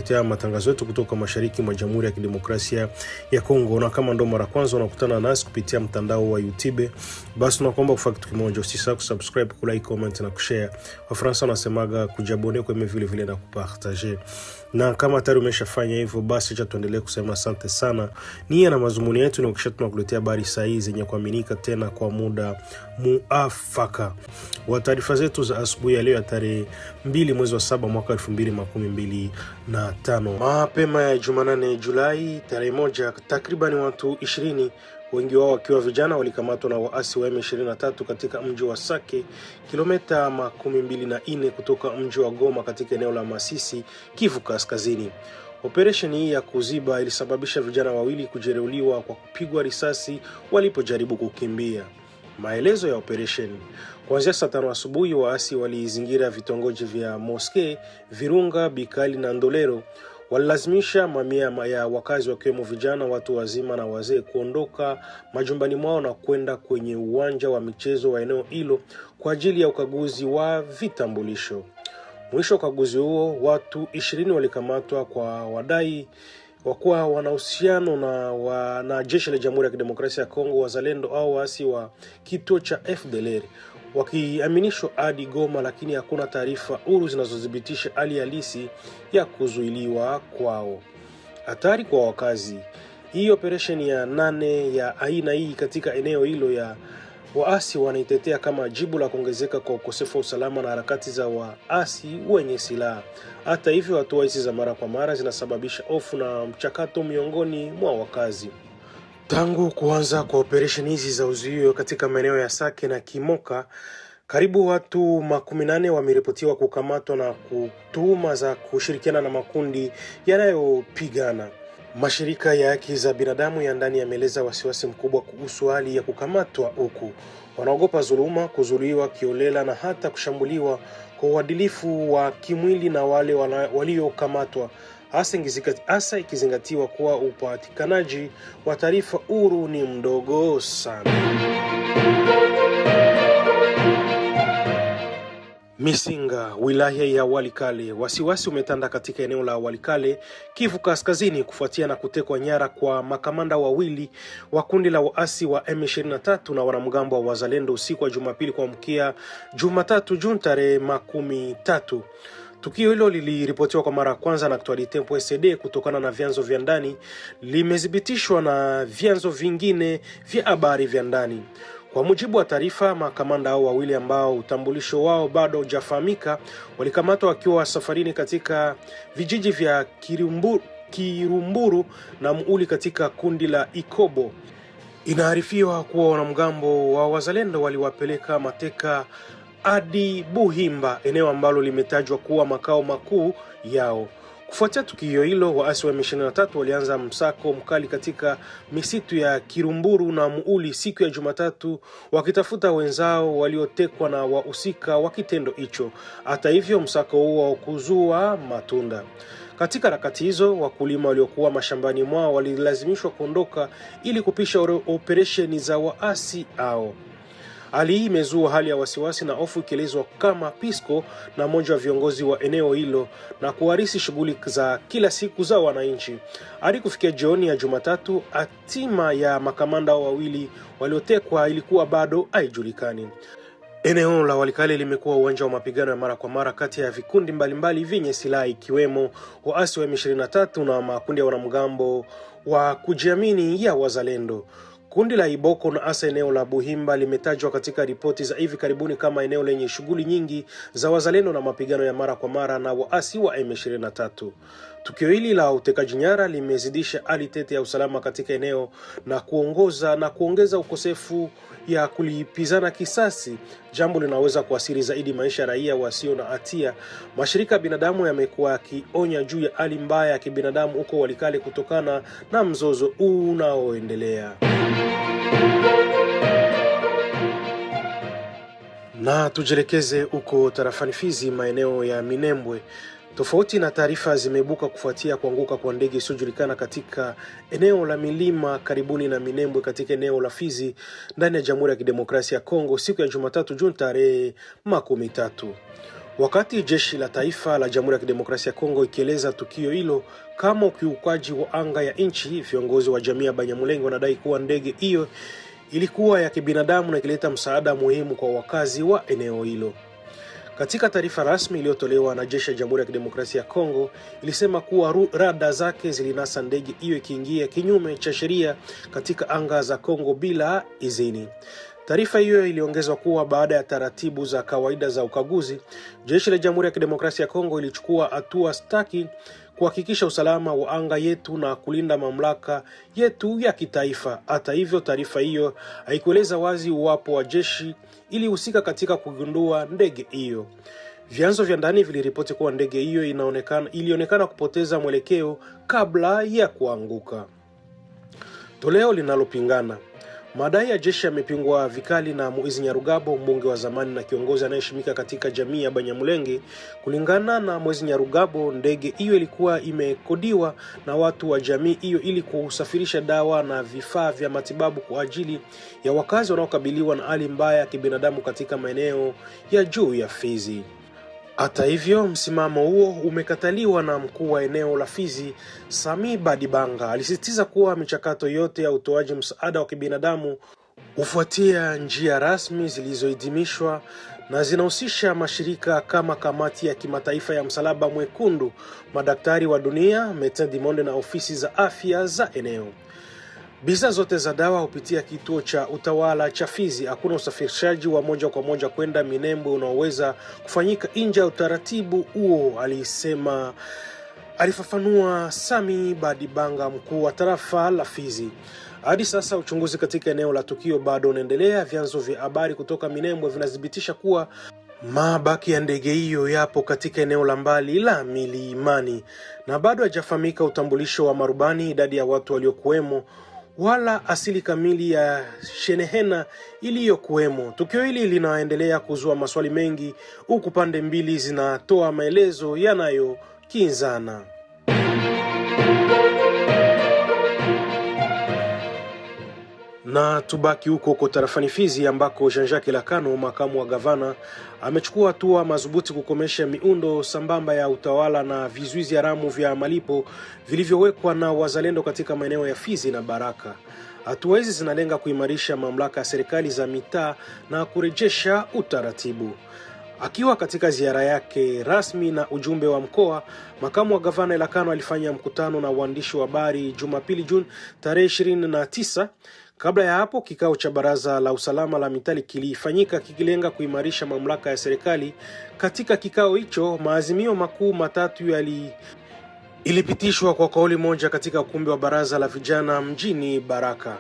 kukuletea matangazo yetu kutoka mashariki mwa Jamhuri ya Kidemokrasia ya Kongo. Na kama ndo mara kwanza unakutana nasi kupitia mtandao wa YouTube, basi tunakuomba kufanya kitu kimoja, usisahau kusubscribe, kulike, comment na kushare. Wafaransa wanasemaga kujabone kwa vile vile na kupartager. Na kama tayari umeshafanya hivyo, basi acha tuendelee kusema asante sana. Nia na mazumuni yetu ni kisha tunakuletea habari sahihi zenye kuaminika tena kwa muda muafaka. Wa taarifa zetu za asubuhi ya leo ya tarehe 2 mwezi wa 7 mwaka 2025. Mapema ya Jumanne Julai tarehe 1, takriban watu 20, wengi wao wakiwa vijana, walikamatwa na waasi wa M23 katika mji wa Sake, kilomita 24 kutoka mji wa Goma katika eneo la Masisi, Kivu Kaskazini. Operesheni hii ya kuziba ilisababisha vijana wawili kujeruhiwa kwa kupigwa risasi walipojaribu kukimbia. Maelezo ya operesheni: kuanzia saa 5 asubuhi waasi walizingira vitongoji vya Moske, Virunga, Bikali na Ndolero. Walilazimisha mamia ya wakazi wakiwemo vijana, watu wazima na wazee kuondoka majumbani mwao na kwenda kwenye uwanja wa michezo wa eneo hilo kwa ajili ya ukaguzi wa vitambulisho. Mwisho wa ukaguzi huo, watu 20 walikamatwa kwa wadai wakuwa wanahusiano na jeshi la Jamhuri ya Kidemokrasia ya Kongo, wazalendo au waasi wa kituo cha FDLR, wakiaminishwa hadi Goma, lakini hakuna taarifa huru zinazodhibitisha hali halisi ya kuzuiliwa kwao. Hatari kwa wakazi. Hii operesheni ya 8 ya aina hii katika eneo hilo ya waasi wanaitetea kama jibu la kuongezeka kwa ukosefu wa usalama na harakati za waasi wenye silaha. Hata hivyo, hatua hizi za mara kwa mara zinasababisha hofu na mchakato miongoni mwa wakazi. Tangu kuanza kwa operesheni hizi za uzuio katika maeneo ya Sake na Kimoka, karibu watu 18 wameripotiwa kukamatwa na kutuhuma za kushirikiana na makundi yanayopigana. Mashirika ya haki za binadamu ya ndani yameeleza wasiwasi mkubwa kuhusu hali ya kukamatwa huku. Wanaogopa dhuluma, kuzuiliwa kiolela na hata kushambuliwa kwa uadilifu wa kimwili na wale waliokamatwa, hasa ikizingatiwa kuwa upatikanaji wa taarifa huru ni mdogo sana. Misinga, wilaya ya Walikale. Wasiwasi umetanda katika eneo la Walikale, Kivu Kaskazini, kufuatia na kutekwa nyara kwa makamanda wawili wa kundi la waasi wa M23 na wanamgambo wa wazalendo usiku wa Jumapili kuamkia Jumatatu Juni tarehe 13. Tukio hilo liliripotiwa kwa mara ya kwanza na Actualite.cd kutokana na vyanzo vya ndani, limethibitishwa na vyanzo vingine vya habari vya ndani. Kwa mujibu wa taarifa, makamanda hao wawili ambao utambulisho wao bado hujafahamika walikamatwa wakiwa safarini katika vijiji vya Kirumburu na Muuli katika kundi la Ikobo. Inaarifiwa kuwa wanamgambo wa wazalendo waliwapeleka mateka hadi Buhimba, eneo ambalo limetajwa kuwa makao makuu yao. Kufuatia tukio hilo, waasi wa M23 walianza msako mkali katika misitu ya Kirumburu na Muuli siku ya Jumatatu, wakitafuta wenzao waliotekwa na wahusika wa kitendo hicho. Hata hivyo, msako huo kuzua matunda. Katika harakati hizo, wakulima waliokuwa mashambani mwao walilazimishwa kuondoka ili kupisha operesheni za waasi hao. Hali hii imezua hali ya wasiwasi na hofu, ikielezwa kama Pisco na mmoja wa viongozi wa eneo hilo na kuharisi shughuli za kila siku za wananchi. Hadi kufikia jioni ya Jumatatu, hatima ya makamanda wawili waliotekwa ilikuwa bado haijulikani. Eneo la Walikale limekuwa uwanja wa mapigano ya mara kwa mara kati ya vikundi mbalimbali vyenye silaha, ikiwemo waasi wa M23 na makundi ya wanamgambo wa kujiamini ya wazalendo. Kundi la Iboko na hasa eneo la Buhimba limetajwa katika ripoti za hivi karibuni kama eneo lenye shughuli nyingi za wazalendo na mapigano ya mara kwa mara na waasi wa M23. Tukio hili la utekaji nyara limezidisha hali tete ya usalama katika eneo na kuongeza ukosefu ya kulipizana kisasi, jambo linaweza kuathiri zaidi maisha ya raia wasio na hatia. Mashirika ya binadamu yamekuwa yakionya juu ya hali mbaya ya kibinadamu huko Walikale kutokana na mzozo unaoendelea. Na tujelekeze huko tarafani Fizi, maeneo ya Minembwe. Tofauti na taarifa zimeibuka kufuatia kuanguka kwa ndege isiyojulikana katika eneo la milima karibuni na Minembwe katika eneo la Fizi ndani ya Jamhuri ya Kidemokrasia ya Kongo siku ya Jumatatu Juni tarehe 13. Wakati jeshi la taifa la Jamhuri ya Kidemokrasia ya Kongo ikieleza tukio hilo kama ukiukaji wa anga ya nchi, viongozi wa jamii ya Banyamulenge wanadai kuwa ndege hiyo ilikuwa ya kibinadamu na ikileta msaada muhimu kwa wakazi wa eneo hilo. Katika taarifa rasmi iliyotolewa na jeshi la Jamhuri ya Kidemokrasia ya Kongo, ilisema kuwa rada zake zilinasa ndege hiyo ikiingia kinyume cha sheria katika anga za Kongo bila idhini. Taarifa hiyo iliongezwa kuwa baada ya taratibu za kawaida za ukaguzi, jeshi la Jamhuri ya Kidemokrasia ya Kongo ilichukua hatua staki kuhakikisha usalama wa anga yetu na kulinda mamlaka yetu ya kitaifa. Hata hivyo, taarifa hiyo haikueleza wazi uwapo wa jeshi ilihusika katika kugundua ndege hiyo. Vyanzo vya ndani viliripoti kuwa ndege hiyo ilionekana kupoteza mwelekeo kabla ya kuanguka. Toleo linalopingana. Madai ya jeshi yamepingwa vikali na Moise Nyarugabo, mbunge wa zamani na kiongozi anayeheshimika katika jamii ya Banyamulenge. Kulingana na Moise Nyarugabo, ndege hiyo ilikuwa imekodiwa na watu wa jamii hiyo ili kusafirisha dawa na vifaa vya matibabu kwa ajili ya wakazi wanaokabiliwa na hali mbaya ya kibinadamu katika maeneo ya juu ya Fizi. Hata hivyo, msimamo huo umekataliwa na mkuu wa eneo la Fizi, Sami Badibanga. Alisisitiza kuwa michakato yote ya utoaji msaada wa kibinadamu ufuatia njia rasmi zilizoidhinishwa na zinahusisha mashirika kama Kamati ya Kimataifa ya Msalaba Mwekundu, Madaktari wa Dunia, Médecins du Monde na ofisi za afya za eneo. Bidhaa zote za dawa hupitia kituo cha utawala cha Fizi. Hakuna usafirishaji wa moja kwa moja kwenda Minembwe unaoweza kufanyika nje ya utaratibu huo, alifafanua Sami Badibanga, mkuu wa tarafa la Fizi. Hadi sasa uchunguzi katika eneo la tukio bado unaendelea. Vyanzo vya habari kutoka Minembwe vinathibitisha kuwa mabaki ya ndege hiyo yapo katika eneo la mbali la milimani na bado hajafahamika utambulisho wa marubani, idadi ya watu waliokuwemo wala asili kamili ya shenehena iliyokuwemo. Tukio hili linaendelea kuzua maswali mengi, huku pande mbili zinatoa maelezo yanayokinzana. Na tubaki huko tarafani Fizi ambako Jean-Jacques Elakano, makamu wa gavana, amechukua hatua madhubuti kukomesha miundo sambamba ya utawala na vizuizi haramu vya malipo vilivyowekwa na wazalendo katika maeneo ya Fizi na Baraka. Hatua hizi zinalenga kuimarisha mamlaka ya serikali za mitaa na kurejesha utaratibu. Akiwa katika ziara yake rasmi na ujumbe wa mkoa, makamu wa gavana Elakano alifanya mkutano na waandishi wa habari Jumapili Juni tarehe 29. Kabla ya hapo, kikao cha baraza la usalama la mitali kilifanyika kikilenga kuimarisha mamlaka ya serikali. Katika kikao hicho, maazimio makuu matatu ilipitishwa kwa kauli moja katika ukumbi wa baraza la vijana mjini Baraka.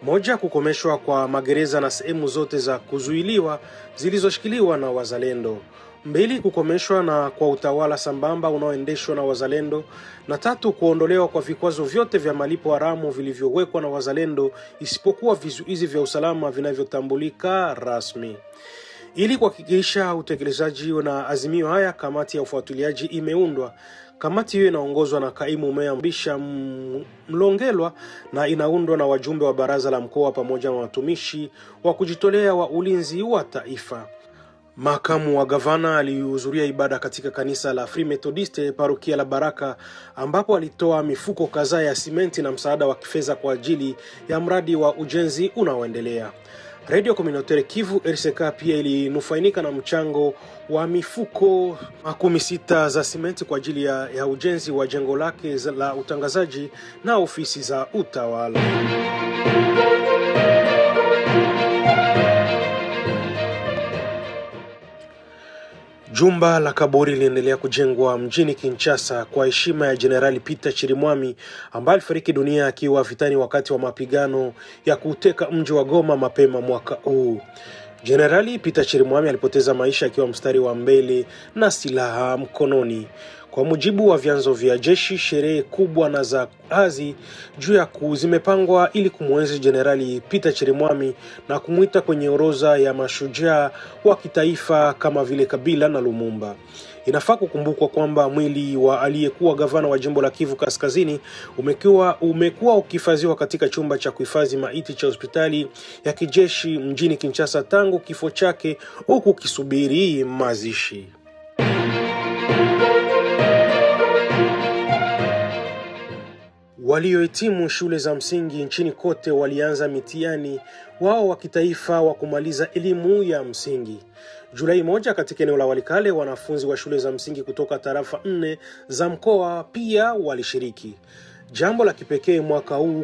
Moja, kukomeshwa kwa magereza na sehemu zote za kuzuiliwa zilizoshikiliwa na wazalendo. 2, kukomeshwa na kwa utawala sambamba unaoendeshwa na wazalendo. Na 3, kuondolewa kwa vikwazo vyote vya malipo haramu vilivyowekwa na wazalendo isipokuwa vizuizi vya usalama vinavyotambulika rasmi. Ili kuhakikisha utekelezaji na azimio haya, kamati ya ufuatiliaji imeundwa. Kamati hiyo inaongozwa na kaimu meya Mbisha Mlongelwa na inaundwa na wajumbe wa baraza la mkoa pamoja na watumishi wa kujitolea wa ulinzi wa taifa. Makamu wa gavana alihudhuria ibada katika kanisa la Free Methodist parokia la Baraka, ambapo alitoa mifuko kadhaa ya simenti na msaada wa kifedha kwa ajili ya mradi wa ujenzi unaoendelea. Radio Communautaire Kivu RCK pia ilinufaika na mchango wa mifuko 16 za simenti kwa ajili ya ujenzi wa jengo lake la utangazaji na ofisi za utawala. Jumba la kaburi linaendelea kujengwa mjini Kinshasa kwa heshima ya Jenerali Peter Chirimwami ambaye alifariki dunia akiwa vitani wakati wa mapigano ya kuteka mji wa Goma mapema mwaka huu. Jenerali Peter Chirimwami alipoteza maisha akiwa mstari wa mbele na silaha mkononi. Kwa mujibu wa vyanzo vya jeshi, sherehe kubwa na za azi juu ya zimepangwa ili kumwenzi Jenerali Peter Chirimwami na kumuita kwenye orodha ya mashujaa wa kitaifa kama vile Kabila na Lumumba. Inafaa kukumbukwa kwamba mwili wa aliyekuwa gavana wa jimbo la Kivu Kaskazini umekuwa ukihifadhiwa katika chumba cha kuhifadhi maiti cha hospitali ya kijeshi mjini Kinshasa tangu kifo chake, huku kisubiri mazishi. Waliohitimu shule za msingi nchini kote walianza mitihani wao wa kitaifa wa kumaliza elimu ya msingi. Julai 1 katika eneo la Walikale, wanafunzi wa shule za msingi kutoka tarafa 4 za mkoa pia walishiriki. Jambo la kipekee mwaka huu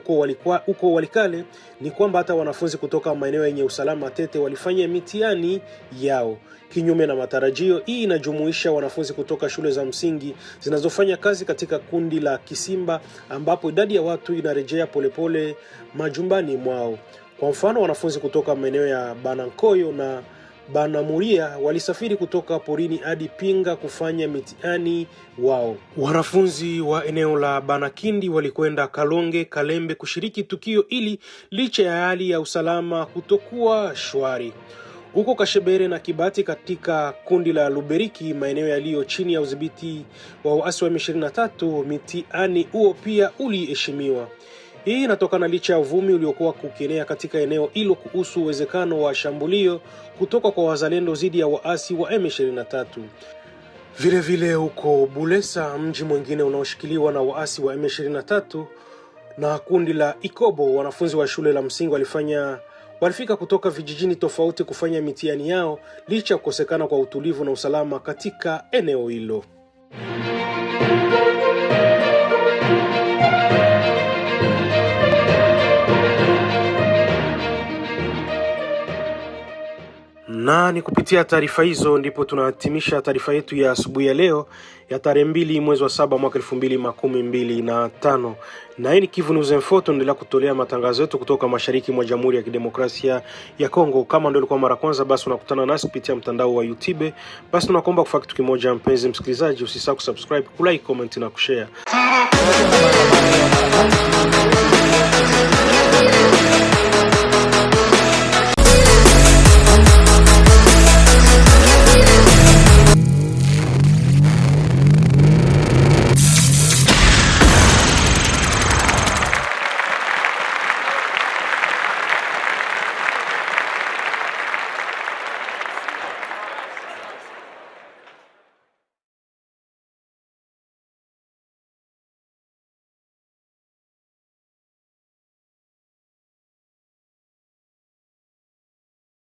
huko Walikale ni kwamba hata wanafunzi kutoka maeneo yenye usalama tete walifanya mitihani yao. Kinyume na matarajio, hii inajumuisha wanafunzi kutoka shule za msingi zinazofanya kazi katika kundi la Kisimba, ambapo idadi ya watu inarejea polepole majumbani mwao. Kwa mfano, wanafunzi kutoka maeneo ya Banankoyo na Banamuria walisafiri kutoka porini hadi Pinga kufanya mitihani wao. Wanafunzi wa eneo la Banakindi walikwenda Kalonge, Kalembe kushiriki tukio ili licha ya hali ya usalama kutokuwa shwari. Huko Kashebere na Kibati katika kundi la Luberiki, maeneo yaliyo chini ya udhibiti wa waasi wa M23, mitihani huo pia uliheshimiwa. Hii inatokana licha ya uvumi uliokuwa kukienea katika eneo hilo kuhusu uwezekano wa shambulio kutoka kwa wazalendo dhidi ya waasi wa M23. Vile huko Bulesa, mji mwingine unaoshikiliwa na waasi wa M23 na kundi la Ikobo, wanafunzi wa shule la msingi walifika kutoka vijijini tofauti kufanya mitihani yao licha kukosekana kwa utulivu na usalama katika eneo hilo. Na ni kupitia taarifa hizo ndipo tunahitimisha taarifa yetu ya asubuhi ya leo ya tarehe 2 mwezi wa 7 mwaka 2025. Na hii ni Kivu News Info, tunaendelea kutolea matangazo yetu kutoka mashariki mwa Jamhuri ya Kidemokrasia ya Kongo. Kama ndio ilikuwa mara kwanza, basi unakutana nasi kupitia mtandao wa YouTube. Basi tunakuomba kufanya kitu kimoja, mpenzi msikilizaji, usisahau kusubscribe, kulike, comment na kushare.